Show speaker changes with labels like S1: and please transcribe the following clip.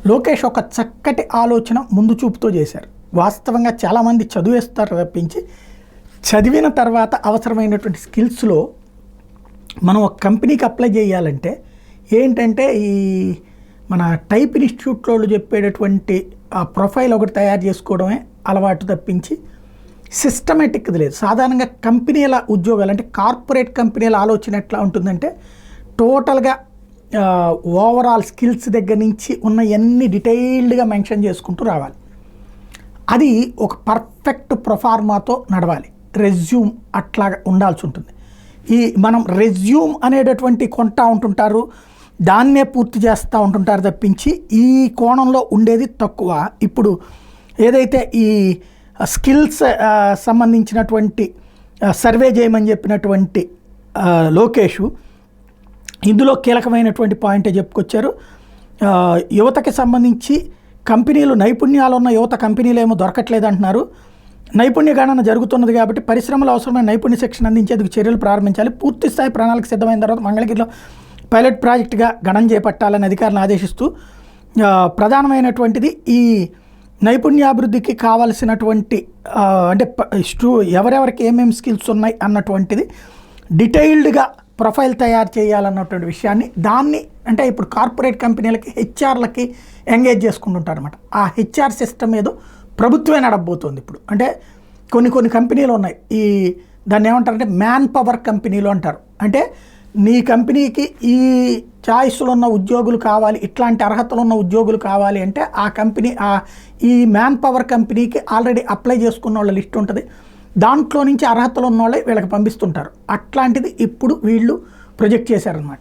S1: లోకేష్ ఒక చక్కటి ఆలోచన ముందు చూపుతో చేశారు. వాస్తవంగా చాలామంది చదివేస్తారు తప్పించి చదివిన తర్వాత అవసరమైనటువంటి స్కిల్స్లో మనం ఒక కంపెనీకి అప్లై చేయాలంటే ఏంటంటే ఈ మన టైప్ ఇన్స్టిట్యూట్లో చెప్పేటటువంటి ఆ ప్రొఫైల్ ఒకటి తయారు చేసుకోవడమే అలవాటు తప్పించి సిస్టమేటిక్ది లేదు. సాధారణంగా కంపెనీల ఉద్యోగాలు అంటే కార్పొరేట్ కంపెనీల ఆలోచన ఎట్లా ఉంటుందంటే టోటల్గా ఓవరాల్ స్కిల్స్ దగ్గర నుంచి ఉన్న అన్ని డీటెయిల్డ్గా మెన్షన్ చేసుకుంటూ రావాలి. అది ఒక పర్ఫెక్ట్ ప్రొఫార్మాతో నడవాలి. రెజ్యూమ్ అట్లాగా ఉండాల్సి ఉంటుంది. ఈ మనం రెజ్యూమ్ అనేటటువంటి కొంటా ఉంటుంటారు, దాన్నే పూర్తి చేస్తూ ఉంటుంటారు తప్పించి ఈ కోణంలో ఉండేది తక్కువ. ఇప్పుడు ఏదైతే ఈ స్కిల్స్ సంబంధించినటువంటి సర్వే చేయమని చెప్పినటువంటి లోకేష్ ఇందులో కీలకమైనటువంటి పాయింటే చెప్పుకొచ్చారు. యువతకి సంబంధించి కంపెనీలు నైపుణ్యాలు ఉన్న యువత కంపెనీలు ఏమో దొరకట్లేదు అంటున్నారు. నైపుణ్య గణన జరుగుతున్నది కాబట్టి పరిశ్రమలు అవసరమైన నైపుణ్య శిక్షణ అందించేందుకు చర్యలు ప్రారంభించాలి. పూర్తి స్థాయి ప్రణాళిక సిద్ధమైన తర్వాత మంగళగిరిలో పైలట్ ప్రాజెక్టుగా గణన చేపట్టాలని అధికారులను ఆదేశిస్తూ ప్రధానమైనటువంటిది ఈ నైపుణ్యాభివృద్ధికి కావాల్సినటువంటి అంటే ఎవరెవరికి ఏమేమి స్కిల్స్ ఉన్నాయి అన్నటువంటిది డీటెయిల్డ్గా ప్రొఫైల్ తయారు చేయాలన్నటువంటి విషయాన్ని దాన్ని అంటే ఇప్పుడు కార్పొరేట్ కంపెనీలకి హెచ్ఆర్లకి ఎంగేజ్ చేసుకుంటుంటారు అనమాట. ఆ హెచ్ఆర్ సిస్టమ్ ఏదో ప్రభుత్వమే నడబోతుంది ఇప్పుడు. అంటే కొన్ని కంపెనీలు ఉన్నాయి, ఈ దాన్ని ఏమంటారంటే మ్యాన్ పవర్ కంపెనీలు అంటారు. అంటే నీ కంపెనీకి ఈ చాయిస్లో ఉన్న ఉద్యోగులు కావాలి, ఇట్లాంటి అర్హతలు ఉన్న ఉద్యోగులు కావాలి అంటే ఆ కంపెనీ ఈ మ్యాన్ పవర్ కంపెనీకి ఆల్రెడీ అప్లై చేసుకున్న వాళ్ళ లిస్ట్ ఉంటుంది. దాంట్లో నుంచి అర్హతలు ఉన్న వాళ్ళే వీళ్ళకి పంపిస్తుంటారు. అట్లాంటిది ఇప్పుడు వీళ్ళు ప్రొజెక్ట్ చేశారనమాట.